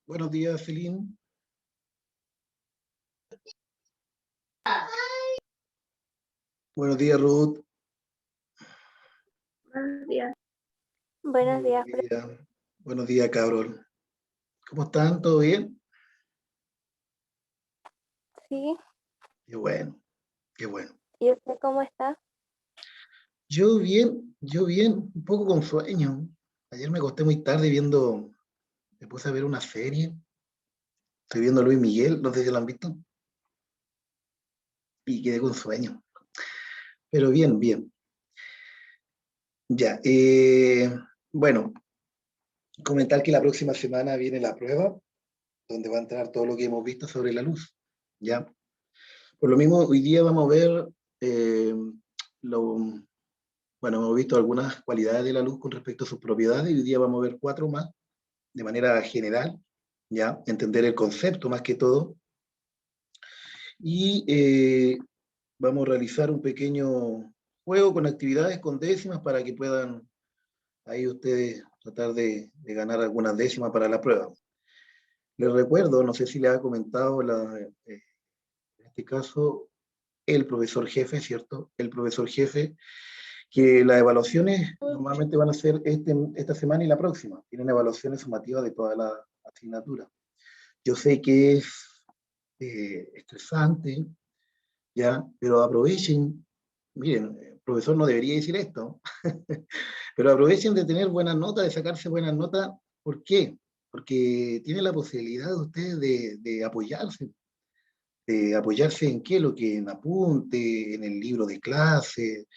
Buenos días, Celín. Buenos días, Ruth. Buenos días. Buenos días. Buenos días, cabrón. ¿Cómo están? ¿Todo bien? Sí. Qué bueno, qué bueno. ¿Y usted cómo está? Yo bien, un poco con sueño. Ayer me acosté muy tarde me puse a ver una serie. Estoy viendo Luis Miguel, no sé si lo han visto. Y quedé con sueño. Pero bien, bien. Ya, bueno, comentar que la próxima semana viene la prueba, donde va a entrar todo lo que hemos visto sobre la luz. ¿Ya? Por lo mismo, hoy día vamos a ver, eh, lo, bueno, hemos visto algunas cualidades de la luz con respecto a sus propiedades, y hoy día vamos a ver 4 más, de manera general, ¿ya? Entender el concepto más que todo. Y vamos a realizar un pequeño juego con actividades con décimas para que puedan ahí ustedes tratar de ganar algunas décimas para la prueba. Les recuerdo, no sé si les ha comentado en este caso el profesor jefe, ¿cierto? El profesor jefe, que las evaluaciones normalmente van a ser esta semana y la próxima. Tienen evaluaciones sumativas de toda la asignatura. Yo sé que es estresante, ¿ya? Pero aprovechen, miren, el profesor no debería decir esto, pero aprovechen de tener buenas notas, de sacarse buenas notas. ¿Por qué? Porque tienen la posibilidad de ustedes de apoyarse en qué, lo que en apunte, en el libro de clase.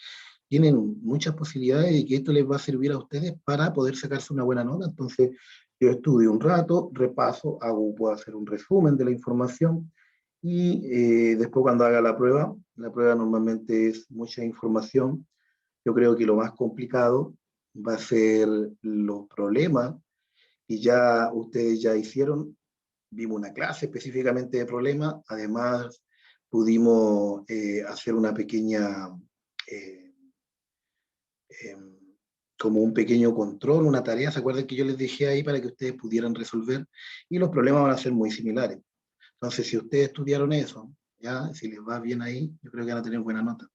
Tienen muchas posibilidades de que esto les va a servir a ustedes para poder sacarse una buena nota. Entonces, yo estudio un rato, repaso, puedo hacer un resumen de la información, y después cuando haga la prueba normalmente es mucha información. Yo creo que lo más complicado va a ser los problemas, y ya ustedes ya hicieron. Vimos una clase específicamente de problemas. Además, pudimos hacer una pequeña, eh, eh, como un pequeño control, una tarea. ¿Se acuerdan que yo les dejé ahí para que ustedes pudieran resolver? Y los problemas van a ser muy similares. Entonces, si ustedes estudiaron eso, ya, si les va bien ahí, yo creo que van a tener buena nota.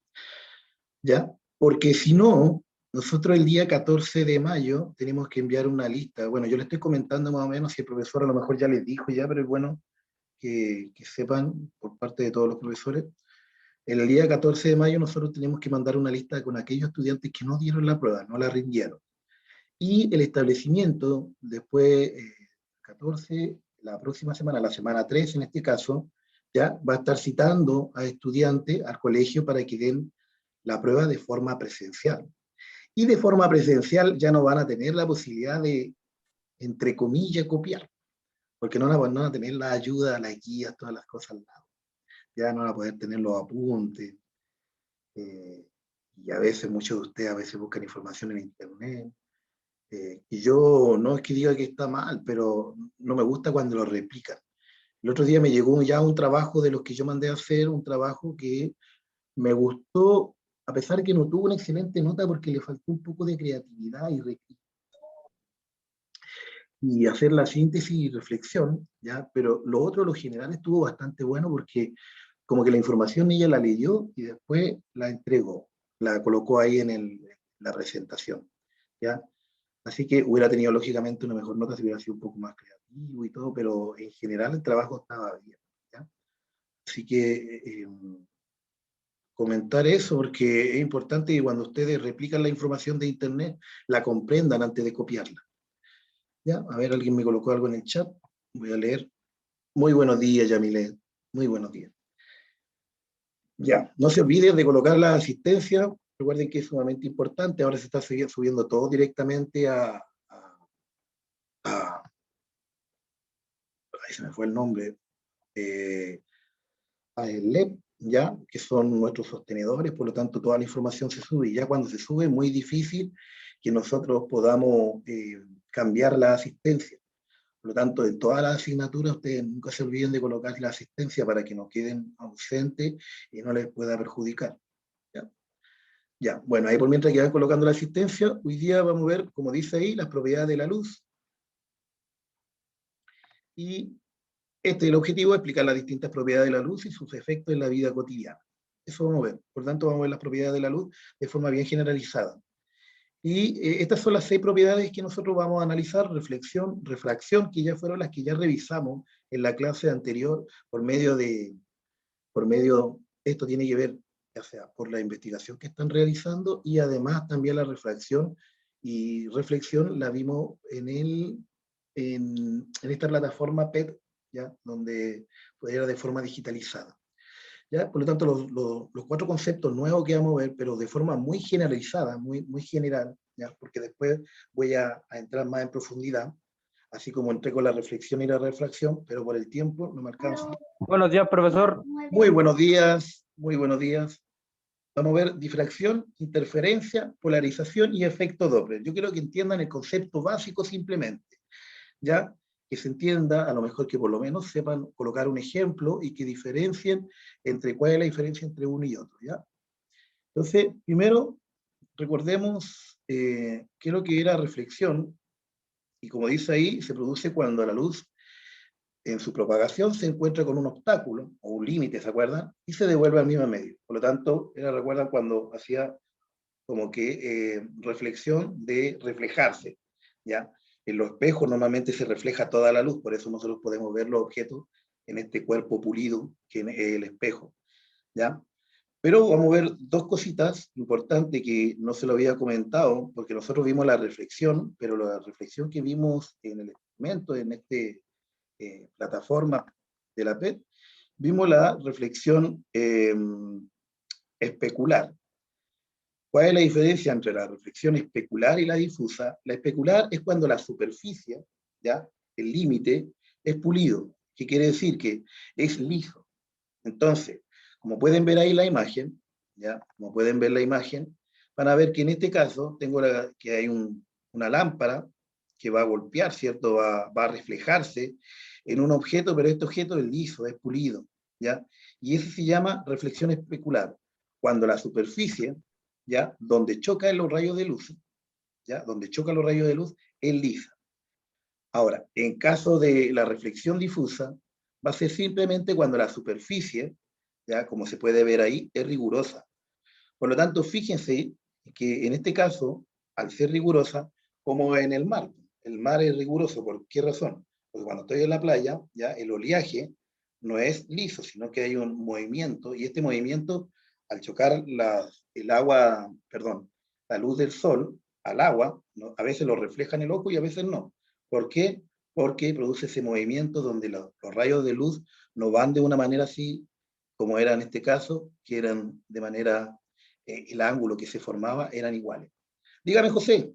¿Ya? Porque si no, nosotros el día 14 de mayo tenemos que enviar una lista. Bueno, yo les estoy comentando más o menos, si el profesor a lo mejor ya les dijo ya, pero es bueno que sepan por parte de todos los profesores. El día 14 de mayo nosotros tenemos que mandar una lista con aquellos estudiantes que no dieron la prueba, no la rindieron. Y el establecimiento, después, 14, la próxima semana, la semana 3 en este caso, ya va a estar citando a estudiantes al colegio para que den la prueba de forma presencial. Y de forma presencial ya no van a tener la posibilidad de, entre comillas, copiar, porque no van a tener la ayuda, las guías, todas las cosas al lado. Ya no van a poder tener los apuntes. Y a veces, muchos de ustedes a veces buscan información en internet. Y yo no es que diga que está mal, pero no me gusta cuando lo replican. El otro día me llegó ya un trabajo de los que yo mandé a hacer, un trabajo que me gustó, a pesar de que no tuvo una excelente nota porque le faltó un poco de creatividad y hacer la síntesis y reflexión, ¿ya? Pero lo otro, lo general, estuvo bastante bueno porque como que la información ella la leyó y después la entregó, la colocó ahí en la presentación, ¿ya? Así que hubiera tenido lógicamente una mejor nota si hubiera sido un poco más creativo y todo, pero en general el trabajo estaba bien, ¿ya? Así que comentar eso porque es importante que cuando ustedes replican la información de internet la comprendan antes de copiarla. ¿Ya? A ver, alguien me colocó algo en el chat, voy a leer. Muy buenos días, Yamile, muy buenos días. Ya, no se olviden de colocar la asistencia, recuerden que es sumamente importante. Ahora se está subiendo todo directamente ahí se me fue el nombre, el LED, ya, que son nuestros sostenedores, por lo tanto toda la información se sube, y ya cuando se sube es muy difícil que nosotros podamos cambiar la asistencia. Por lo tanto, en todas las asignaturas ustedes nunca se olviden de colocar la asistencia para que no queden ausentes y no les pueda perjudicar. ¿Ya? Ya, bueno, ahí por mientras que van colocando la asistencia, hoy día vamos a ver, como dice ahí, las propiedades de la luz. Y este es el objetivo, explicar las distintas propiedades de la luz y sus efectos en la vida cotidiana. Eso vamos a ver. Por tanto, vamos a ver las propiedades de la luz de forma bien generalizada. Y estas son las 6 propiedades que nosotros vamos a analizar: reflexión, refracción, que ya fueron las que ya revisamos en la clase anterior esto tiene que ver, ya sea por la investigación que están realizando, y además también la refracción y reflexión la vimos en esta plataforma PET, ¿ya? Donde era de forma digitalizada. ¿Ya? Por lo tanto, los 4 conceptos nuevos que vamos a ver, pero de forma muy generalizada, muy general, ¿ya? Porque después voy a entrar más en profundidad, así como entré con la reflexión y la refracción, pero por el tiempo no me alcanza. Buenos días, profesor. Muy buenos días, muy buenos días. Vamos a ver difracción, interferencia, polarización y efecto Doppler. Yo quiero que entiendan el concepto básico simplemente, ¿ya? Que se entienda, a lo mejor que por lo menos sepan colocar un ejemplo y que diferencien entre cuál es la diferencia entre uno y otro, ¿ya? Entonces, primero, recordemos qué es lo que era reflexión, y como dice ahí, se produce cuando la luz en su propagación se encuentra con un obstáculo o un límite, ¿se acuerdan? Y se devuelve al mismo medio. Por lo tanto, recuerdan cuando hacía como que reflexión de reflejarse, ¿ya? En los espejos normalmente se refleja toda la luz, por eso nosotros podemos ver los objetos en este cuerpo pulido que es el espejo, ¿ya? Pero vamos a ver 2 cositas importantes que no se lo había comentado, porque nosotros vimos la reflexión, pero la reflexión que vimos en el experimento, en este plataforma de la PET, vimos la reflexión especular. ¿Cuál es la diferencia entre la reflexión especular y la difusa? La especular es cuando la superficie, ¿ya? El límite, es pulido. ¿Qué quiere decir? Que es liso. Entonces, como pueden ver ahí la imagen, ¿ya? Como pueden ver la imagen, van a ver que en este caso tengo que hay una lámpara que va a golpear, ¿cierto? Va a reflejarse en un objeto, pero este objeto es liso, es pulido, ¿ya? Y eso se llama reflexión especular. Cuando la superficie, ¿ya? Donde chocan los rayos de luz, ¿ya? Donde chocan los rayos de luz, es lisa. Ahora, en caso de la reflexión difusa, va a ser simplemente cuando la superficie, ¿ya? Como se puede ver ahí, es rigurosa. Por lo tanto, fíjense que en este caso, al ser rigurosa, como en el mar es riguroso. ¿Por qué razón? Porque cuando estoy en la playa, ya el oleaje no es liso, sino que hay un movimiento, y este movimiento, al chocar el agua, perdón, la luz del sol al agua, ¿no? A veces lo refleja en el ojo y a veces no. ¿Por qué? Porque produce ese movimiento donde los rayos de luz no van de una manera así, como era en este caso, que eran de manera, el ángulo que se formaba eran iguales. Dígame, José.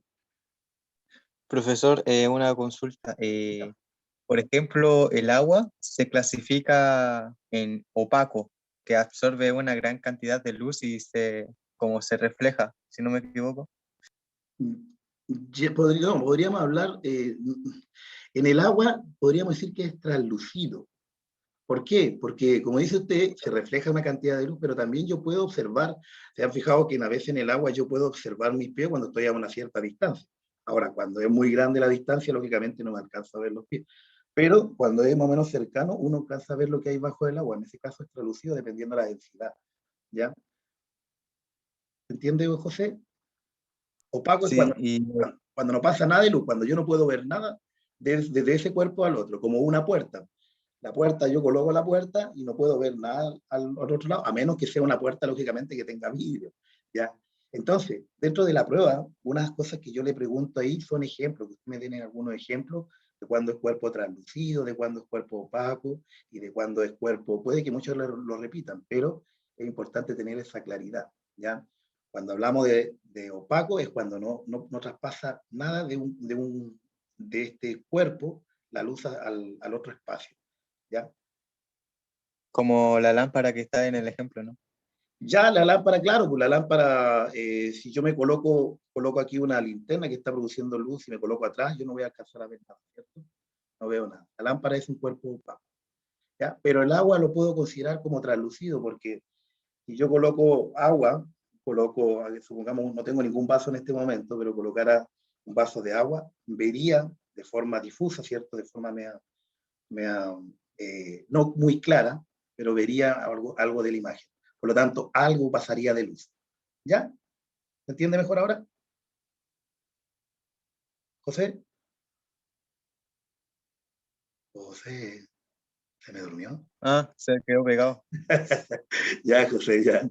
Profesor, una consulta. Por ejemplo, el agua se clasifica en opaco, que absorbe una gran cantidad de luz y como se refleja, si no me equivoco. Podríamos hablar, en el agua podríamos decir que es translúcido. ¿Por qué? Porque, como dice usted, se refleja una cantidad de luz, pero también yo puedo observar. Se han fijado que a veces en el agua yo puedo observar mis pies cuando estoy a una cierta distancia. Ahora, cuando es muy grande la distancia, lógicamente no me alcanza a ver los pies. Pero cuando es más o menos cercano, uno alcanza a ver lo que hay bajo el agua. En ese caso es translúcido dependiendo de la densidad. ¿Ya? ¿Entiende, José? Opaco es Sí, y cuando no pasa nada de luz, cuando yo no puedo ver nada desde ese cuerpo al otro, como una puerta. La puerta, yo coloco la puerta y no puedo ver nada al otro lado, a menos que sea una puerta, lógicamente, que tenga vidrio, ¿ya? Entonces, dentro de la prueba, unas cosas que yo le pregunto ahí son ejemplos, que ustedes me tienen algunos ejemplos de cuándo es cuerpo translúcido, de cuándo es cuerpo opaco y de cuándo es cuerpo, puede que muchos lo repitan, pero es importante tener esa claridad, ¿ya? Cuando hablamos de opaco es cuando no traspasa nada de este cuerpo la luz al otro espacio, ¿ya? Como la lámpara que está en el ejemplo, ¿no? Ya la lámpara, claro, pues la lámpara, si yo me coloco aquí una linterna que está produciendo luz y me coloco atrás, yo no voy a alcanzar a ver nada, ¿cierto? No veo nada. La lámpara es un cuerpo opaco, ¿ya? Pero el agua lo puedo considerar como translúcido, porque si yo coloco agua, supongamos, no tengo ningún vaso en este momento, pero colocara un vaso de agua, vería de forma difusa, ¿cierto? De forma no muy clara, pero vería algo de la imagen. Por lo tanto, algo pasaría de luz. ¿Ya? ¿Se entiende mejor ahora? ¿José? José, ¿se me durmió? Ah, se quedó pegado. Ya, José, ya.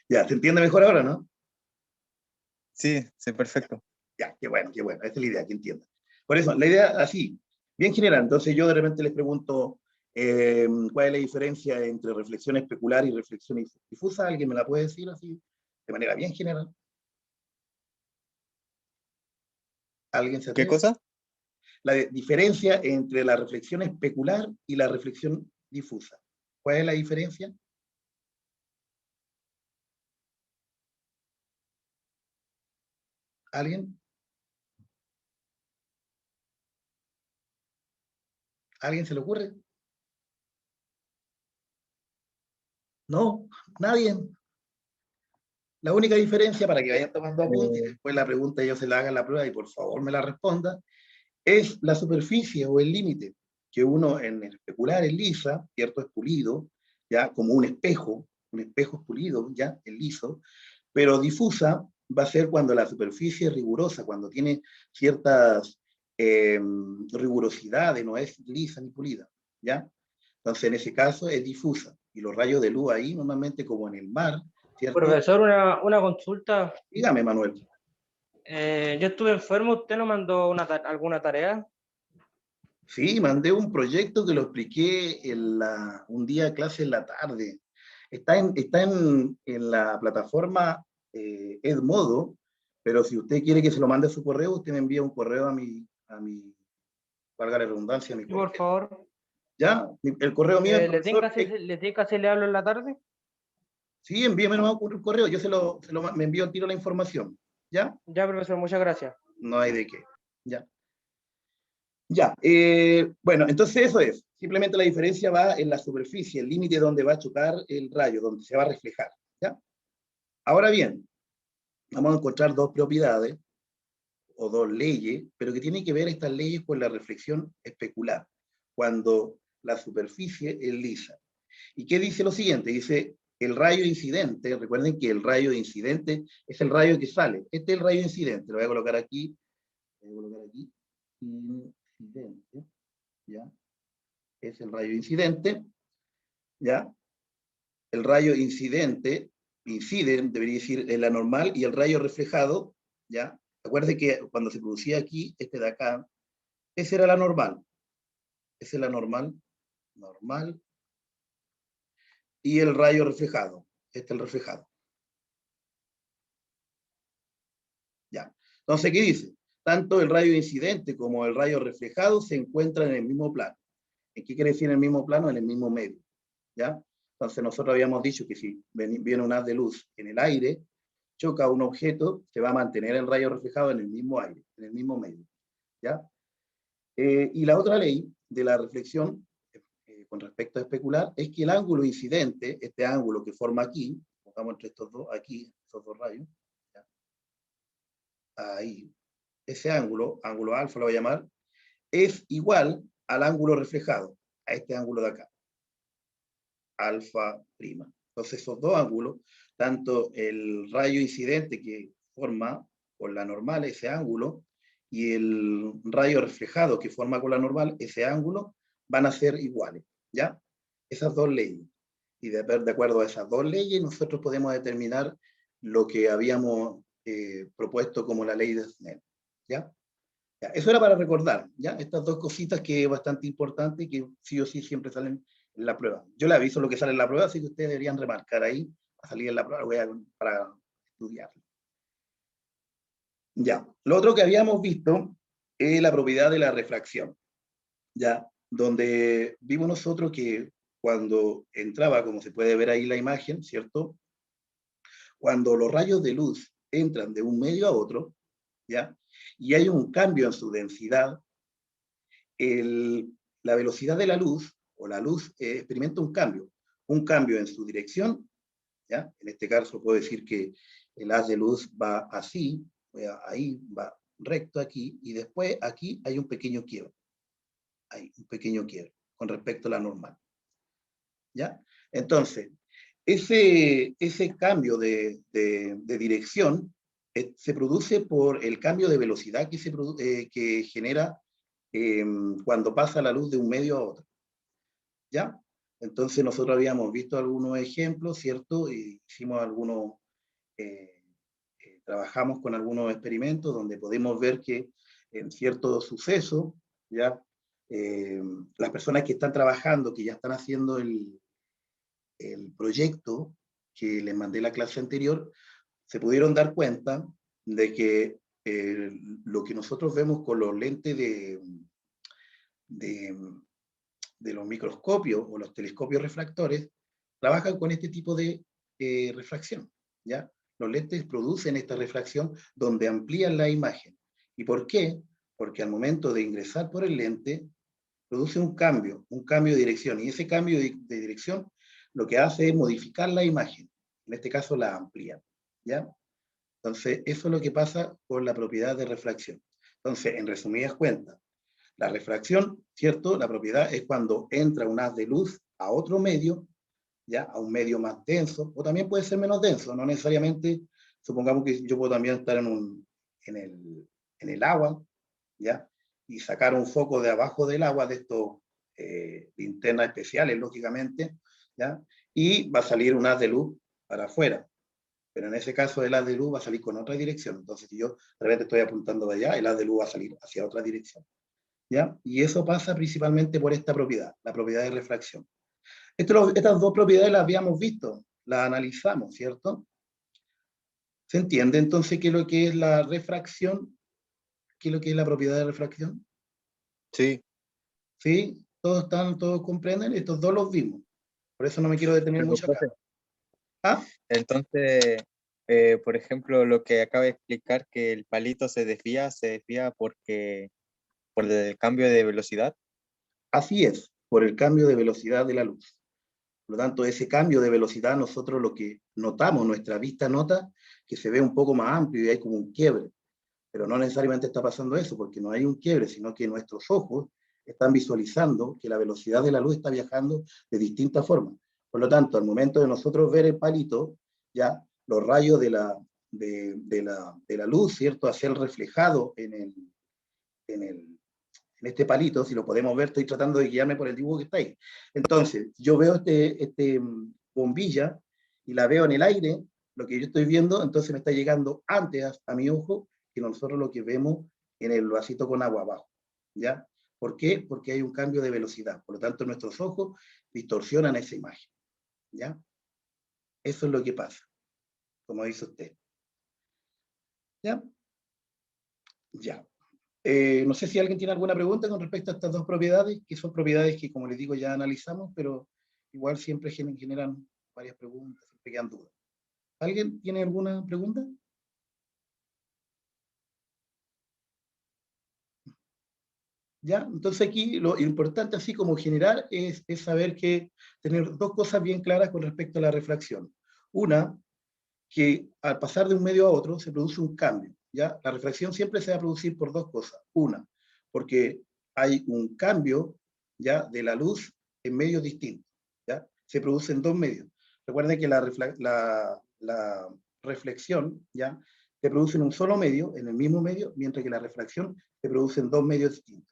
Ya, ¿se entiende mejor ahora, no? Sí, sí, perfecto. Ya, qué bueno, qué bueno. Esa es la idea, que entienda. Por eso, la idea así, bien general. Entonces yo de repente les pregunto, ¿cuál es la diferencia entre reflexión especular y reflexión difusa? ¿Alguien me la puede decir así, de manera bien general? ¿Alguien se ¿Qué atreve? cosa? La diferencia entre la reflexión especular y la reflexión difusa. ¿Cuál es la diferencia? ¿Alguien? ¿Alguien se le ocurre? No, nadie. La única diferencia, para que vayan tomando apuntes y Eh, después la pregunta yo se la haga en la prueba y por favor me la responda, es la superficie o el límite que uno en el especular es lisa, ¿cierto? Es pulido, ya como un espejo es pulido, ya, es liso, pero difusa va a ser cuando la superficie es rigurosa, cuando tiene ciertas rigurosidades, no es lisa ni pulida, ¿ya? Entonces en ese caso es difusa, y los rayos de luz ahí normalmente como en el mar, ¿cierto? Profesor, una consulta. Dígame, Manuel. Yo estuve enfermo, ¿usted no mandó alguna tarea? Sí, mandé un proyecto que lo expliqué un día de clase en la tarde. Está en la plataforma Edmodo, pero si usted quiere que se lo mande a su correo, usted me envía un correo valga la redundancia, a mi Sí, por correo. favor. ¿Ya? El correo mío es ¿Le profesor. tinca si le hablo en la tarde? Sí, envíeme nomás un correo, yo me envío al tiro la información. ¿Ya? Ya, profesor, muchas gracias. No hay de qué. ¿Ya? Ya, bueno, entonces eso es. Simplemente la diferencia va en la superficie, el límite donde va a chocar el rayo, donde se va a reflejar. ¿Ya? Ahora bien, vamos a encontrar dos propiedades o dos leyes, pero que tienen que ver estas leyes con la reflexión especular, cuando la superficie es lisa. ¿Y qué dice lo siguiente? Dice, el rayo incidente, recuerden que el rayo incidente es el rayo que sale. Este es el rayo incidente, lo voy a colocar aquí, incidente, ¿ya? Es el rayo incidente, ¿ya? El rayo incidente, debería decir en la normal, y el rayo reflejado, ¿ya? Acuérdense que cuando se producía aquí, este de acá, esa era la normal. Esa es la normal, y el rayo reflejado. Este es el reflejado. ¿Ya? Entonces, ¿qué dice? Tanto el rayo incidente como el rayo reflejado se encuentran en el mismo plano. ¿En qué quiere decir en el mismo plano? En el mismo medio. ¿Ya? Entonces nosotros habíamos dicho que si viene un haz de luz en el aire, choca un objeto, se va a mantener el rayo reflejado en el mismo aire, en el mismo medio. ¿Ya? Y la otra ley de la reflexión con respecto a especular es que el ángulo incidente, este ángulo que forma aquí, pongamos entre estos dos, aquí, estos dos rayos, ¿ya? Ahí, ese ángulo alfa lo voy a llamar, es igual al ángulo reflejado, a este ángulo de acá, alfa prima. Entonces esos dos ángulos, tanto el rayo incidente que forma con la normal ese ángulo, y el rayo reflejado que forma con la normal ese ángulo, van a ser iguales, ¿ya? Esas dos leyes. Y de acuerdo a esas dos leyes, nosotros podemos determinar lo que habíamos propuesto como la ley de Snell, ¿ya? Ya, eso era para recordar, ¿ya? Estas dos cositas que es bastante importante y que sí o sí siempre salen en la prueba. Yo le aviso lo que sale en la prueba, así que ustedes deberían remarcar ahí, a salir en la prueba, para estudiarlo. Ya, lo otro que habíamos visto es la propiedad de la refracción, ¿ya? Donde vimos nosotros que cuando entraba, como se puede ver ahí la imagen, ¿cierto? Cuando los rayos de luz entran de un medio a otro, ¿ya? Y hay un cambio en su densidad, la velocidad de la luz, o la luz, experimenta un cambio en su dirección, ¿ya? En este caso puedo decir que el haz de luz va así, ahí va recto aquí, y después aquí hay un pequeño quiebre. Hay un pequeño quiebre con respecto a la normal. ¿Ya? Entonces, ese cambio de dirección se produce por el cambio de velocidad que genera cuando pasa la luz de un medio a otro. ¿Ya? Entonces nosotros habíamos visto algunos ejemplos, ¿cierto? Y hicimos algunos, trabajamos con algunos experimentos donde podemos ver que en ciertos sucesos, ¿ya? Las personas que están trabajando, que ya están haciendo el proyecto que les mandé la clase anterior, se pudieron dar cuenta de que lo que nosotros vemos con los lentes de, de los microscopios o los telescopios refractores, trabajan con este tipo de refracción, ¿ya? Los lentes producen esta refracción donde amplían la imagen. ¿Y por qué? Porque al momento de ingresar por el lente, produce un cambio de dirección, y ese cambio de dirección lo que hace es modificar la imagen, en este caso la amplía, ¿ya? Entonces, eso es lo que pasa con la propiedad de refracción. Entonces, en resumidas cuentas, la refracción, ¿cierto? La propiedad es cuando entra un haz de luz a otro medio, ¿ya? A un medio más denso, o también puede ser menos denso, no necesariamente, supongamos que yo puedo también estar en el agua, ¿ya? Y sacar un foco de abajo del agua, de estos linternas especiales, lógicamente, ¿ya? Y va a salir un haz de luz para afuera. Pero en ese caso el haz de luz va a salir con otra dirección. Entonces, si yo de repente estoy apuntando de allá, el haz de luz va a salir hacia otra dirección, ¿ya? Y eso pasa principalmente por esta propiedad, la propiedad de refracción. Estas dos propiedades las habíamos visto, las analizamos, ¿cierto? ¿Se entiende entonces qué es lo que es la refracción? ¿Qué es lo que es la propiedad de refracción? Sí, ¿Sí? Todos comprenden, estos dos los vimos. Por eso no me quiero detener pero mucho acá. profe, ¿Ah? entonces, por ejemplo, lo que acaba de explicar, que el palito se desvía porque por el cambio de velocidad. Así es, por el cambio de velocidad de la luz. Por lo tanto, ese cambio de velocidad, nosotros lo que notamos, nuestra vista nota que se ve un poco más amplio y hay como un quiebre. Pero no necesariamente está pasando eso, porque no hay un quiebre, sino que nuestros ojos están visualizando que la velocidad de la luz está viajando de distintas formas. Por lo tanto, al momento de nosotros ver el palito, ya los rayos de la luz, ¿cierto?, a ser reflejado en este palito, si lo podemos ver, estoy tratando de guiarme por el dibujo que está ahí. Entonces, yo veo este bombilla y la veo en el aire, lo que yo estoy viendo, entonces me está llegando antes a mi ojo que nosotros lo que vemos en el vasito con agua abajo, ¿ya? ¿Por qué? Porque hay un cambio de velocidad, por lo tanto nuestros ojos distorsionan esa imagen, ¿ya? Eso es lo que pasa, como dice usted, ¿ya? Ya. No sé si alguien tiene alguna pregunta con respecto a estas dos propiedades, que son propiedades que, como les digo, ya analizamos, pero igual siempre generan varias preguntas, siempre quedan dudas. ¿Alguien tiene alguna pregunta? ¿Ya? Entonces aquí lo importante, así como general, es saber que tener dos cosas bien claras con respecto a la refracción. Una, que al pasar de un medio a otro se produce un cambio, ¿ya? La refracción siempre se va a producir por dos cosas. Una, porque hay un cambio, ¿ya?, de la luz en medios distintos, ¿ya? Se producen dos medios. Recuerden que la reflexión, ¿ya?, se produce en un solo medio, en el mismo medio, mientras que la refracción se produce en dos medios distintos,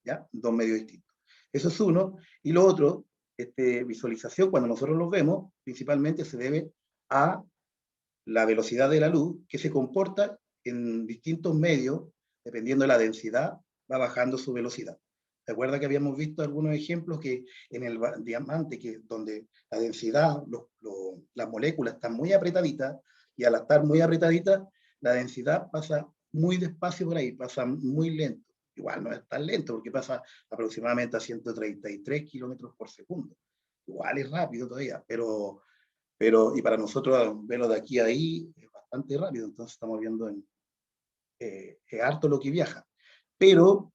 ¿ya? Dos medios distintos. Eso es uno. Y lo otro, visualización, cuando nosotros los vemos, principalmente se debe a la velocidad de la luz, que se comporta en distintos medios, dependiendo de la densidad, va bajando su velocidad. ¿Se acuerda que habíamos visto algunos ejemplos que en el diamante, que donde la densidad, las moléculas están muy apretaditas, y al estar muy apretaditas, la densidad pasa muy despacio por ahí, pasa muy lento. Igual no es tan lento, porque pasa aproximadamente a 133 kilómetros por segundo. igual es rápido todavía, pero y para nosotros verlo de aquí a ahí es bastante rápido, entonces estamos viendo es harto lo que viaja. Pero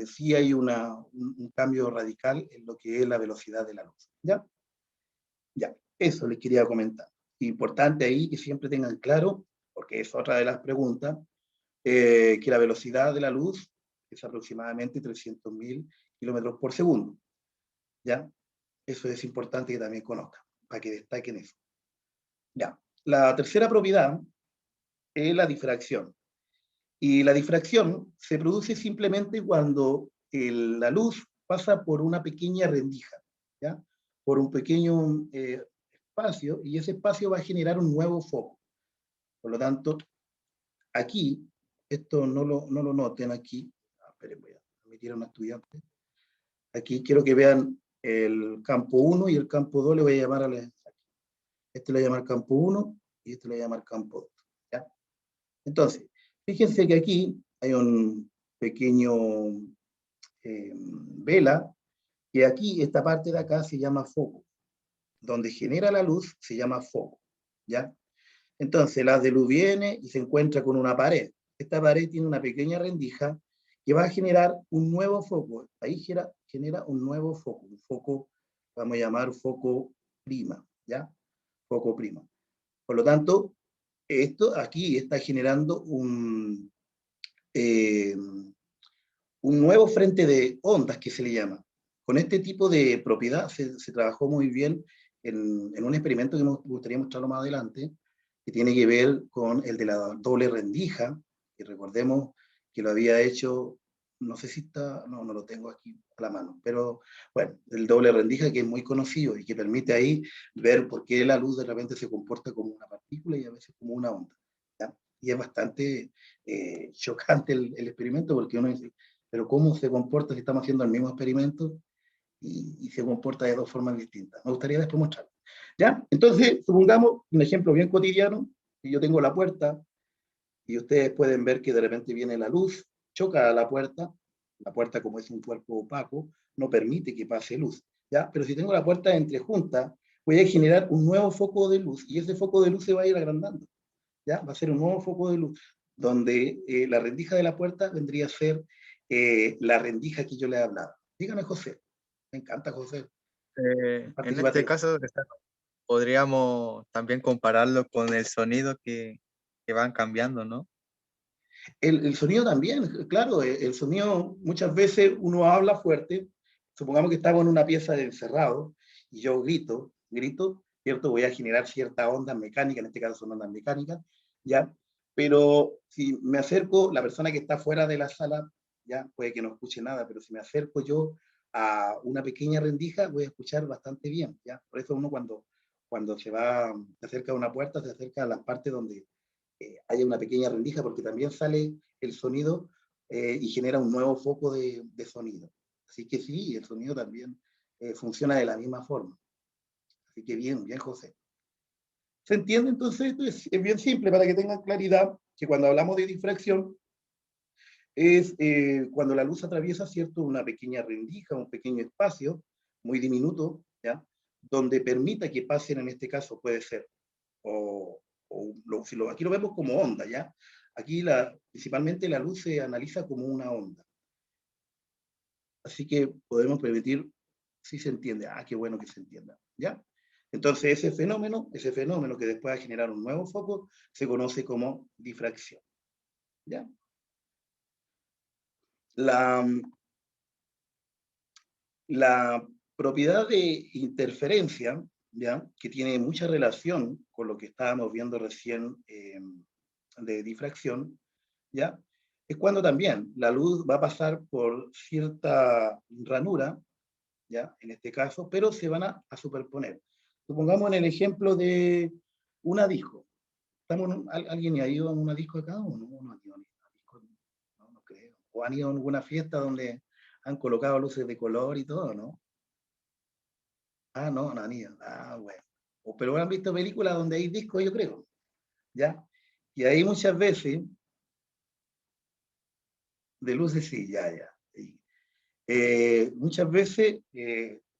sí hay un cambio radical en lo que es la velocidad de la luz. ¿Ya? Ya, eso les quería comentar. Importante ahí que siempre tengan claro, porque es otra de las preguntas, que la velocidad de la luz es aproximadamente 300.000 kilómetros por segundo. ¿Ya? Eso es importante que también conozcan, para que destaquen eso. Ya. La tercera propiedad es la difracción. Y la difracción se produce simplemente cuando la luz pasa por una pequeña rendija, ¿ya? Por un pequeño espacio, y ese espacio va a generar un nuevo foco. Por lo tanto, aquí, esto no lo noten aquí, esperen, voy a emitir a un estudiante. Aquí quiero que vean el campo 1 y el campo 2, le voy a llamar a este le voy a llamar campo 1 y este le voy a llamar campo 2. ¿Ya? Entonces, fíjense que aquí hay un pequeño vela, y aquí, esta parte de acá se llama foco. Donde genera la luz se llama foco. ¿Ya? Entonces, la de luz viene y se encuentra con una pared. Esta pared tiene una pequeña rendija que va a generar un nuevo foco. Ahí genera un nuevo foco. Un foco, vamos a llamar foco prima. ¿Ya? Foco prima. Por lo tanto, esto aquí está generando un nuevo frente de ondas que se le llama. Con este tipo de propiedad se trabajó muy bien en un experimento que me gustaría mostrarlo más adelante, que tiene que ver con el de la doble rendija, que recordemos que lo había hecho, no sé si está, no lo tengo aquí a la mano, pero bueno, el doble rendija, que es muy conocido y que permite ahí ver por qué la luz de repente se comporta como una partícula y a veces como una onda. ¿Ya? Y es bastante chocante el experimento, porque uno dice, pero ¿cómo se comporta si estamos haciendo el mismo experimento y se comporta de dos formas distintas? Me gustaría después mostrarlo. ¿Ya? Entonces, supongamos un ejemplo bien cotidiano, que yo tengo la puerta y ustedes pueden ver que de repente viene la luz, choca a la puerta como es un cuerpo opaco, no permite que pase luz. ¿Ya? Pero si tengo la puerta entrejunta, voy a generar un nuevo foco de luz y ese foco de luz se va a ir agrandando. ¿Ya? Va a ser un nuevo foco de luz, donde la rendija de la puerta vendría a ser la rendija que yo le he hablado. Dígame, José. Me encanta, José. En este caso, podríamos también compararlo con el sonido que van cambiando, ¿no? El sonido también, claro, el sonido muchas veces uno habla fuerte, supongamos que estamos en una pieza de encerrado y yo grito, ¿cierto? Voy a generar cierta onda mecánica, en este caso son ondas mecánicas, ¿ya? Pero si me acerco, la persona que está fuera de la sala, ya puede que no escuche nada, pero si me acerco yo a una pequeña rendija, voy a escuchar bastante bien, ¿ya? Por eso uno cuando se acerca a una puerta, se acerca a las partes donde haya una pequeña rendija, porque también sale el sonido y genera un nuevo foco de sonido. Así que sí, el sonido también funciona de la misma forma. Así que bien, José. ¿Se entiende? Entonces, esto es bien simple para que tengan claridad que cuando hablamos de difracción es cuando la luz atraviesa, ¿cierto?, una pequeña rendija, un pequeño espacio muy diminuto, ¿ya?, donde permita que pasen, en este caso puede ser, aquí lo vemos como onda, ¿ya? Aquí principalmente la luz se analiza como una onda. Así que podemos permitir, si se entiende, qué bueno que se entienda, ¿ya? Entonces ese fenómeno que después va a generar un nuevo foco, se conoce como difracción, ¿ya? La propiedad de interferencia, ¿ya?, que tiene mucha relación con lo que estábamos viendo recién de difracción, ¿ya?, es cuando también la luz va a pasar por cierta ranura, ¿ya?, en este caso, pero se van a superponer. Supongamos en el ejemplo de una disco. ¿Alguien ha ido a una disco acá o no? No ha ido a una disco, no creo. ¿O han ido a alguna fiesta donde han colocado luces de color y todo, no? No han ido. Bueno. Pero han visto películas donde hay discos, yo creo, ¿ya? Y ahí muchas veces, de luces sí, ya. Sí. Muchas veces,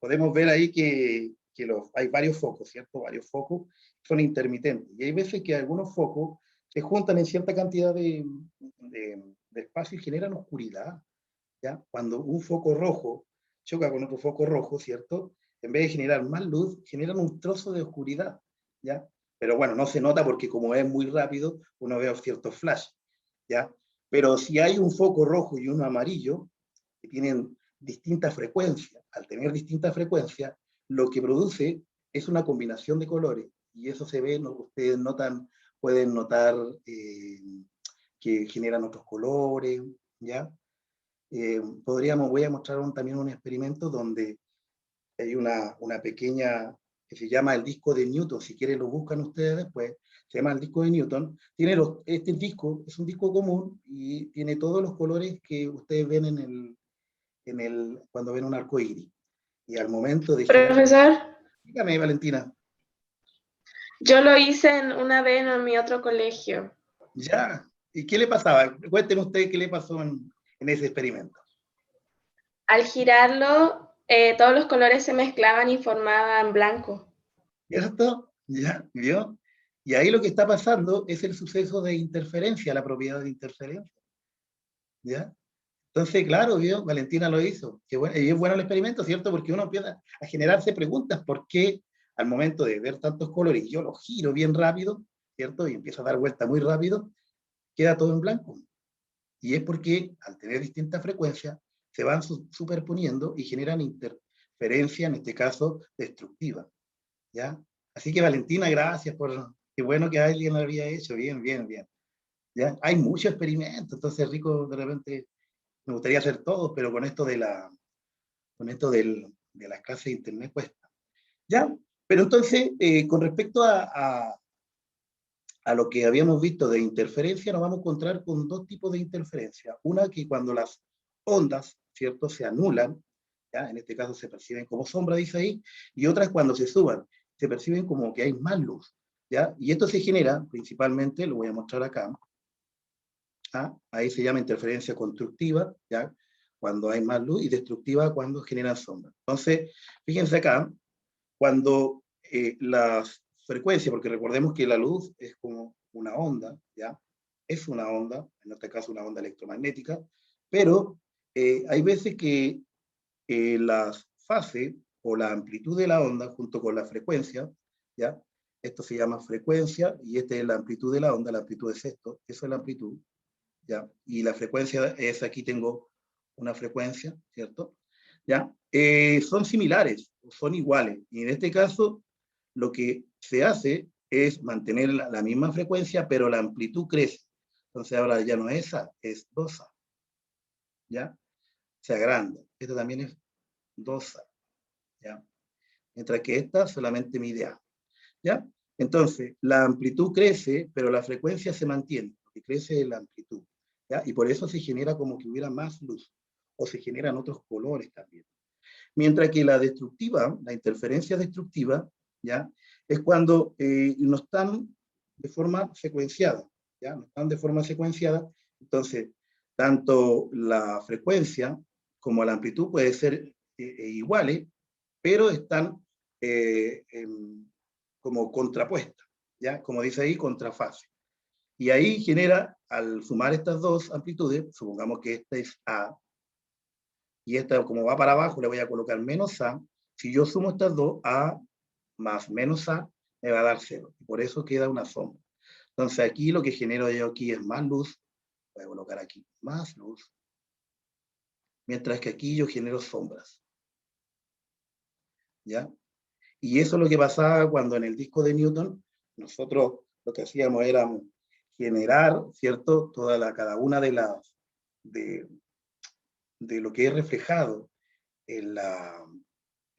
podemos ver ahí que hay varios focos, ¿cierto? Varios focos son intermitentes. Y hay veces que algunos focos se juntan en cierta cantidad de espacio y generan oscuridad, ¿ya? Cuando un foco rojo choca con otro foco rojo, ¿cierto? En vez de generar más luz, generan un trozo de oscuridad, ¿ya? Pero bueno, no se nota porque como es muy rápido, uno ve ciertos flash, ¿ya? Pero si hay un foco rojo y uno amarillo, que tienen distintas frecuencias, al tener distintas frecuencias, lo que produce es una combinación de colores, y eso se ve, ustedes pueden notar que generan otros colores, ¿ya? Voy a mostrar también un experimento donde hay una pequeña, que se llama el disco de Newton, si quieren lo buscan ustedes después, se llama el disco de Newton. Este disco es un disco común y tiene todos los colores que ustedes ven cuando ven un arco iris. Y al momento de generar... Profesor, Dígame, Valentina. yo lo hice una vez en mi otro colegio. Ya. ¿Y qué le pasaba? Cuéntenme ustedes qué le pasó en ese experimento. Al girarlo, todos los colores se mezclaban y formaban blanco. ¿Cierto? ¿Ya? ¿Vio? Y ahí lo que está pasando es el suceso de interferencia, la propiedad de interferencia. ¿Ya? Entonces, claro, ¿vio? Valentina lo hizo. Y es bueno el experimento, ¿cierto? Porque uno empieza a generarse preguntas. ¿Por qué al momento de ver tantos colores, yo los giro bien rápido, ¿cierto? Y empiezo a dar vuelta muy rápido, queda todo en blanco. Y es porque al tener distintas frecuencias, se van superponiendo y generan interferencia, en este caso, destructiva. ¿Ya? Así que Valentina, gracias qué bueno que alguien lo había hecho, bien, bien, bien. ¿Ya? Hay muchos experimentos, entonces rico, de repente me gustaría hacer todos, pero con esto de las clases de internet cuesta. ¿Ya? Pero entonces, con respecto a lo que habíamos visto de interferencia, nos vamos a encontrar con dos tipos de interferencia. Una que cuando las ondas, ¿cierto?, se anulan, ¿ya? En este caso se perciben como sombra, dice ahí, y otras cuando se suban, se perciben como que hay más luz, ¿ya? Y esto se genera, principalmente, lo voy a mostrar acá, ¿ah? Ahí se llama interferencia constructiva, ¿ya? Cuando hay más luz, y destructiva cuando generan sombra. Entonces, fíjense acá, cuando las frecuencias, porque recordemos que la luz es como una onda, ¿ya? Es una onda, en este caso una onda electromagnética, pero hay veces que las fases o la amplitud de la onda junto con la frecuencia, ¿ya? Esto se llama frecuencia y esta es la amplitud de la onda, la amplitud es esto, eso es la amplitud, ¿ya? Y la frecuencia es, aquí tengo una frecuencia, ¿cierto? ¿Ya? Son similares, son iguales, y en este caso lo que se hace es mantener la misma frecuencia, pero la amplitud crece. Entonces ahora ya no es A, es 2A, ¿ya? Se agranda. Esto también es 2A, ¿ya? Mientras que esta solamente mide A, ¿ya? Entonces, la amplitud crece, pero la frecuencia se mantiene, porque crece la amplitud, ¿ya? Y por eso se genera como que hubiera más luz, o se generan otros colores también. Mientras que la destructiva, la interferencia destructiva, ¿ya? Es cuando no están de forma secuenciada, ¿ya? No están de forma secuenciada, entonces, tanto la frecuencia como la amplitud pueden ser iguales, pero están como contrapuestas, ¿ya? Como dice ahí, contrafase. Y ahí genera, al sumar estas dos amplitudes, supongamos que esta es A, y esta como va para abajo, le voy a colocar menos A. Si yo sumo estas dos, A más menos A, me va a dar 0. Y por eso queda una sombra. Entonces aquí lo que genero yo aquí es más luz. Voy a colocar aquí más luz. Mientras que aquí yo genero sombras. ¿Ya? Y eso es lo que pasaba cuando en el disco de Newton, nosotros lo que hacíamos era generar, ¿cierto? Cada una de lo que es reflejado en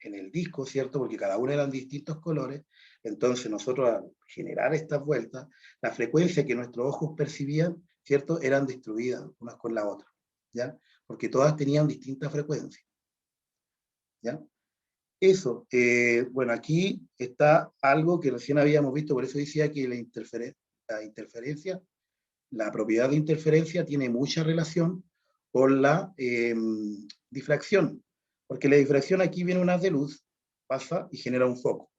el disco, ¿cierto? Porque cada uno eran distintos colores. Entonces nosotros al generar estas vueltas, la frecuencia que nuestros ojos percibían, ¿cierto? Eran destruidas unas con la otra, ¿ya? Porque todas tenían distintas frecuencias, ¿ya? Eso, bueno, aquí está algo que recién habíamos visto, por eso decía que la interferencia, la propiedad de interferencia tiene mucha relación con la difracción, Porque la difracción aquí viene un haz de luz, pasa y genera un foco.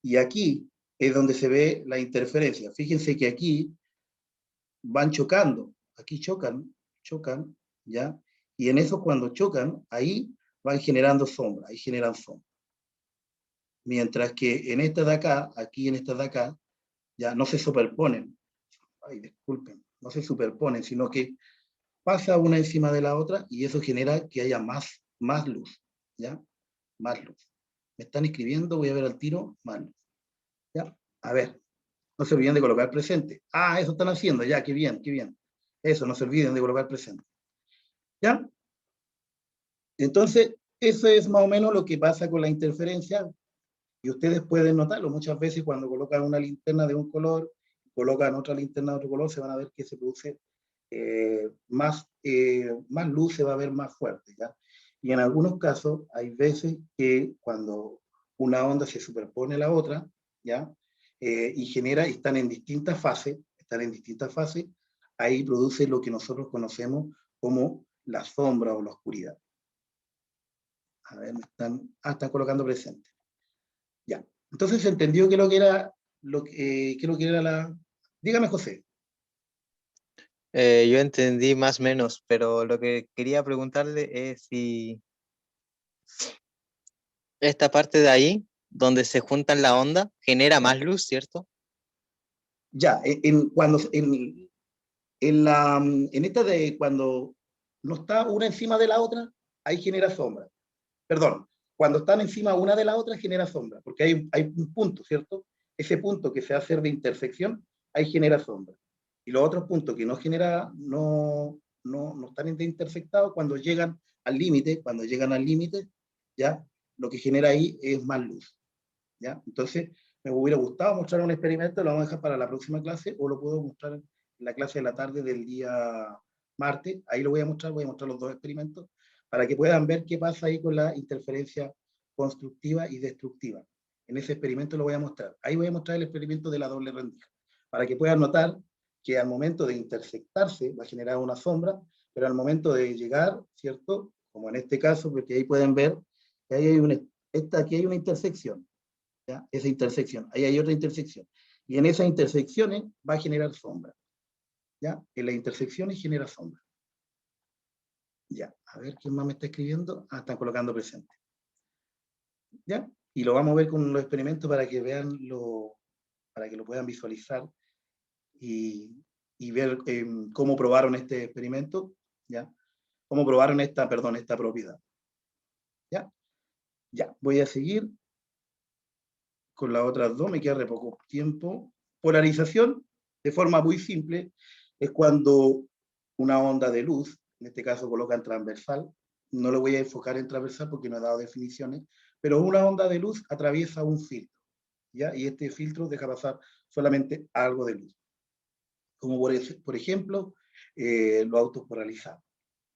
Y aquí es donde se ve la interferencia. Fíjense que aquí van chocando, aquí chocan, ¿ya? Y en eso cuando chocan, ahí van generando sombra, ahí generan sombra. Mientras que en esta de acá, aquí en esta de acá, ya no se superponen. Ay, disculpen, no se superponen, sino que pasa una encima de la otra y eso genera que haya más luz, ¿ya? Más luz. Me están escribiendo, voy a ver al tiro, más luz. ¿Ya? A ver, no se olviden de colocar presente. Ah, eso están haciendo, ya, qué bien, qué bien. Eso, no se olviden de colocar presente. ¿Ya? Entonces, eso es más o menos lo que pasa con la interferencia y ustedes pueden notarlo. Muchas veces cuando colocan una linterna de un color, colocan otra linterna de otro color, se van a ver que se produce más luz, se va a ver más fuerte, ¿ya? Y en algunos casos hay veces que cuando una onda se superpone a la otra, ¿ya? Y genera, y están en distintas fases, ahí produce lo que nosotros conocemos como la sombra o la oscuridad. A ver, están colocando presente. Ya. Entonces se entendió que lo que era, la... Dígame, José. Yo entendí más o menos, pero lo que quería preguntarle es si esta parte de ahí, donde se juntan la onda, genera más luz, ¿cierto? Ya, en esta de cuando no está una encima de la otra, ahí genera sombra. Perdón, cuando están encima una de la otra genera sombra, porque hay un punto, ¿cierto? Ese punto que se hace de intersección, ahí genera sombra. Y los otros puntos que no genera, no están intersectados, cuando llegan al límite, ya, lo que genera ahí es más luz, ¿ya? Entonces, me hubiera gustado mostrar un experimento, lo vamos a dejar para la próxima clase, o lo puedo mostrar en la clase de la tarde del día martes, ahí lo voy a mostrar los dos experimentos, para que puedan ver qué pasa ahí con la interferencia constructiva y destructiva. En ese experimento lo voy a mostrar. Ahí voy a mostrar el experimento de la doble rendija, para que puedan notar que al momento de intersectarse va a generar una sombra, pero al momento de llegar, ¿cierto? Como en este caso, porque ahí pueden ver que ahí aquí hay una intersección, ¿ya? Esa intersección, ahí hay otra intersección. Y en esas intersecciones va a generar sombra, ¿ya? En las intersecciones genera sombra. Ya, a ver quién más me está escribiendo. Ah, están colocando presente. ¿Ya? Y lo vamos a ver con los experimentos para que vean para que lo puedan visualizar y ver cómo probaron este experimento, ¿ya? Cómo probaron esta propiedad. ¿Ya? Ya, voy a seguir con las otras dos, me queda re poco tiempo. Polarización, de forma muy simple, es cuando una onda de luz, en este caso colocan transversal, no lo voy a enfocar en transversal porque no he dado definiciones, pero una onda de luz atraviesa un filtro, ¿ya? Y este filtro deja pasar solamente algo de luz. Como por ejemplo, los autos polarizados,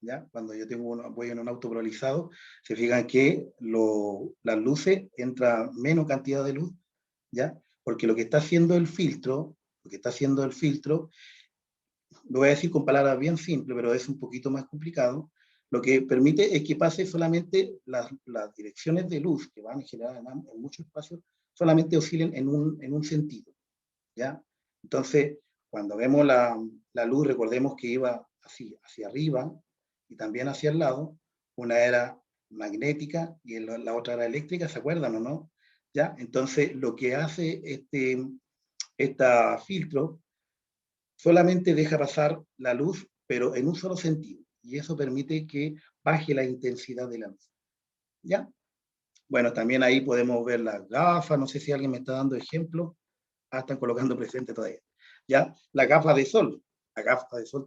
¿ya? Cuando yo voy en un auto polarizado, se fijan que las luces entra menos cantidad de luz, ¿ya? Porque lo que está haciendo el filtro, lo voy a decir con palabras bien simples, pero es un poquito más complicado, lo que permite es que pase solamente las direcciones de luz que van en general en muchos espacios, solamente oscilen en un sentido, ¿ya? Entonces, cuando vemos la luz, recordemos que iba así, hacia arriba y también hacia el lado, una era magnética y la otra era eléctrica, ¿se acuerdan o no? ¿Ya? Entonces, lo que hace este filtro solamente deja pasar la luz, pero en un solo sentido, y eso permite que baje la intensidad de la luz, ¿ya? Bueno, también ahí podemos ver las gafas, no sé si alguien me está dando ejemplo. Ah, están colocando presente todavía, ¿ya? La gafa de sol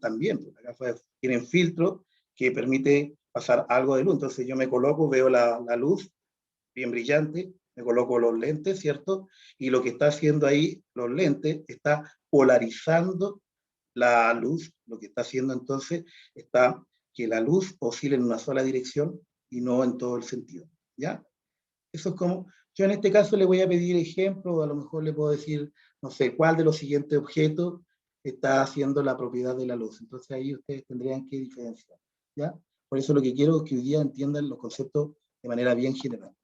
también, pues, tienen filtro que permite pasar algo de luz, entonces yo me coloco, veo la luz bien brillante, me coloco los lentes, ¿cierto? Y lo que está haciendo ahí los lentes está polarizando la luz, lo que está haciendo entonces está que la luz oscila en una sola dirección y no en todo el sentido, ¿ya? Eso es como, yo en este caso le voy a pedir ejemplo, o a lo mejor le puedo decir, no sé, cuál de los siguientes objetos está haciendo la propiedad de la luz. Entonces ahí ustedes tendrían que diferenciar, ¿ya? Por eso lo que quiero es que hoy día entiendan los conceptos de manera bien general.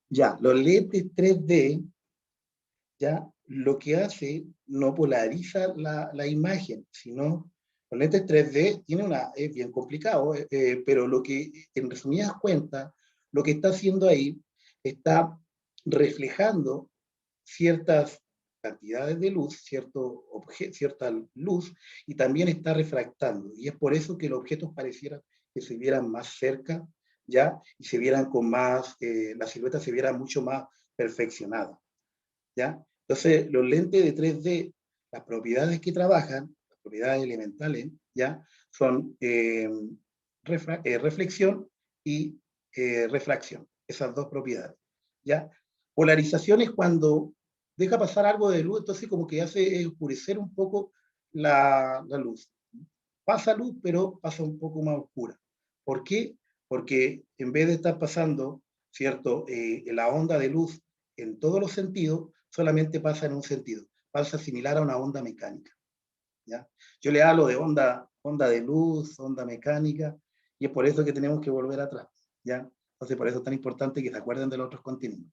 Ya, los lentes 3D, ya, lo que hace no polariza la imagen, sino los lentes 3D es bien complicado, pero lo que, en resumidas cuentas, lo que está haciendo ahí, está reflejando ciertas cantidades de luz, cierta luz, y también está refractando. Y es por eso que los objetos parecieran que se vieran más cerca, ¿ya? Y se vieran con más, la silueta se viera mucho más perfeccionada, ¿ya? Entonces, los lentes de 3D, las propiedades que trabajan, las propiedades elementales, ¿ya? Son reflexión y refracción, esas dos propiedades, ¿ya? Polarización es cuando deja pasar algo de luz, entonces como que hace oscurecer un poco la luz. Pasa luz, pero pasa un poco más oscura. ¿Por qué? Porque en vez de estar pasando, ¿cierto?, la onda de luz en todos los sentidos, solamente pasa en un sentido. Pasa similar a una onda mecánica, ¿ya? Yo le hablo de onda de luz, onda mecánica, y es por eso que tenemos que volver atrás, ¿ya? Entonces, por eso es tan importante que se acuerden de los otros continuos,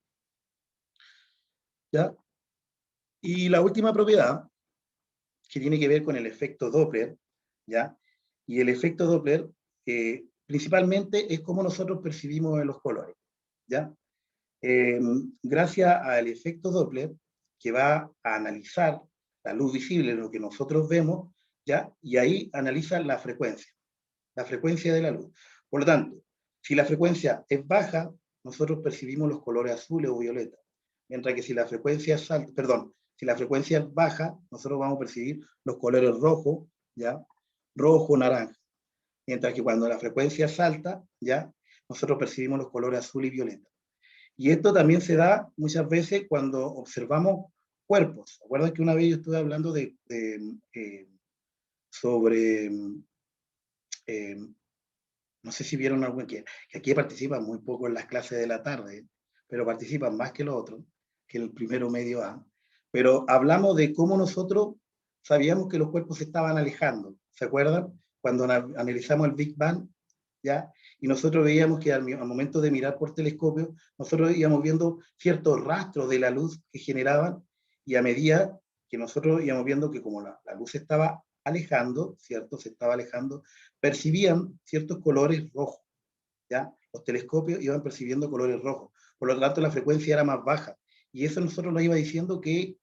¿ya? Y la última propiedad, que tiene que ver con el efecto Doppler, ¿ya? Y el efecto Doppler, principalmente, es cómo nosotros percibimos los colores, ¿ya? Gracias al efecto Doppler, que va a analizar la luz visible, lo que nosotros vemos, ¿ya? Y ahí analiza la frecuencia de la luz. Por lo tanto, si la frecuencia es baja, nosotros percibimos los colores azules o violetas, mientras que si la frecuencia es alta, perdón, si la frecuencia es baja, nosotros vamos a percibir los colores rojo, ¿ya? Rojo, naranja. Mientras que cuando la frecuencia es alta, ¿ya? Nosotros percibimos los colores azul y violeta. Y esto también se da muchas veces cuando observamos cuerpos. ¿Recuerdan que una vez yo estuve hablando sobre, no sé si vieron algo que aquí participan muy poco en las clases de la tarde, pero participan más que los otros, que el primero medio A. Pero hablamos de cómo nosotros sabíamos que los cuerpos se estaban alejando. ¿Se acuerdan? Cuando analizamos el Big Bang, ¿ya? Y nosotros veíamos que al momento de mirar por telescopio, nosotros íbamos viendo ciertos rastros de la luz que generaban, y a medida que nosotros íbamos viendo que como la luz se estaba alejando, ¿cierto? Se estaba alejando, percibían ciertos colores rojos, ¿ya? Los telescopios iban percibiendo colores rojos, por lo tanto la frecuencia era más baja, y eso nosotros nos iba diciendo que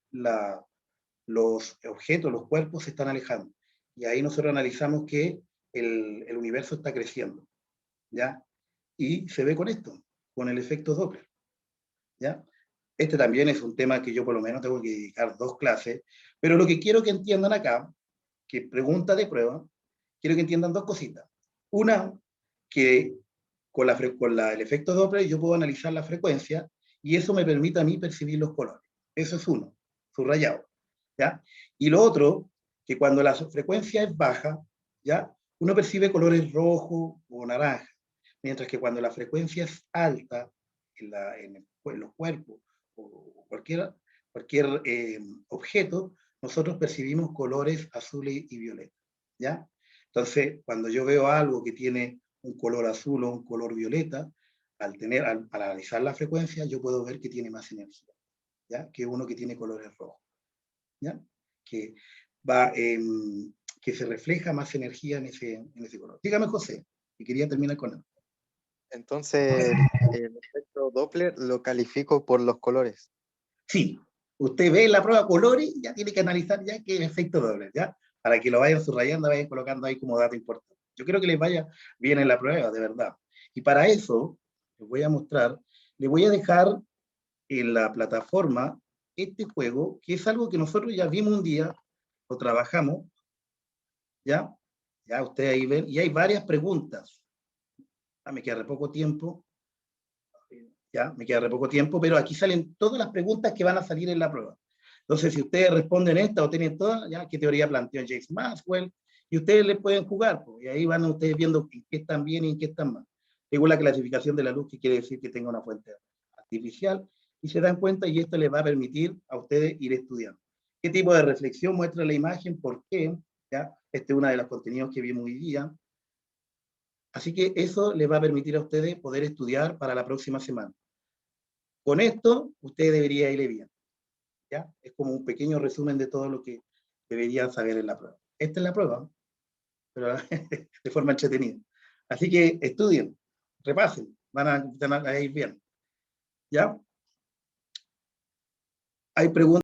los objetos, los cuerpos se están alejando, y ahí nosotros analizamos que el universo está creciendo, ¿ya? Y se ve con esto, con el efecto Doppler, ¿ya? Este también es un tema que yo por lo menos tengo que dedicar 2 clases, pero lo que quiero que entiendan acá, que pregunta de prueba, quiero que entiendan 2 cositas. Una, que con el efecto Doppler yo puedo analizar la frecuencia, y eso me permite a mí percibir los colores. Eso es uno, subrayado, ¿ya? Y lo otro, que cuando la frecuencia es baja, ¿ya? Uno percibe colores rojo o naranja, mientras que cuando la frecuencia es alta en los cuerpos o cualquier objeto, nosotros percibimos colores azules y violetas, ¿ya? Entonces, cuando yo veo algo que tiene un color azul o un color violeta, al analizar la frecuencia, yo puedo ver que tiene más energía, ¿ya? Que uno que tiene colores rojos, ¿ya? Que se refleja más energía en ese color. Dígame, José, y quería terminar con él. Entonces, el efecto Doppler lo califico por los colores. Sí, usted ve la prueba colores, ya tiene que analizar ya qué efecto Doppler, ¿ya? Para que lo vayan subrayando, vayan colocando ahí como dato importante. Yo creo que les vaya bien en la prueba, de verdad. Y para eso, les voy a mostrar, les voy a dejar en la plataforma este juego, que es algo que nosotros ya vimos un día, lo trabajamos, ¿ya? Ya ustedes ahí ven, y hay varias preguntas. Me queda re poco tiempo, ya, me queda re poco tiempo, pero aquí salen todas las preguntas que van a salir en la prueba. Entonces, si ustedes responden esta o tienen todas, ya, ¿qué teoría planteó James Maxwell? Y ustedes le pueden jugar, pues, y ahí van ustedes viendo en qué están bien y en qué están mal. Según la clasificación de la luz, que quiere decir que tenga una fuente artificial, y se dan cuenta, y esto les va a permitir a ustedes ir estudiando. ¿Qué tipo de reflexión muestra la imagen? ¿Por qué? ¿Ya? Este es uno de los contenidos que vimos hoy día. Así que eso les va a permitir a ustedes poder estudiar para la próxima semana. Con esto, ustedes deberían irle bien. ¿Ya? Es como un pequeño resumen de todo lo que deberían saber en la prueba. Esta es la prueba, pero de forma entretenida. Así que estudien, repasen, van a ir bien. ¿Ya? Hay preguntas.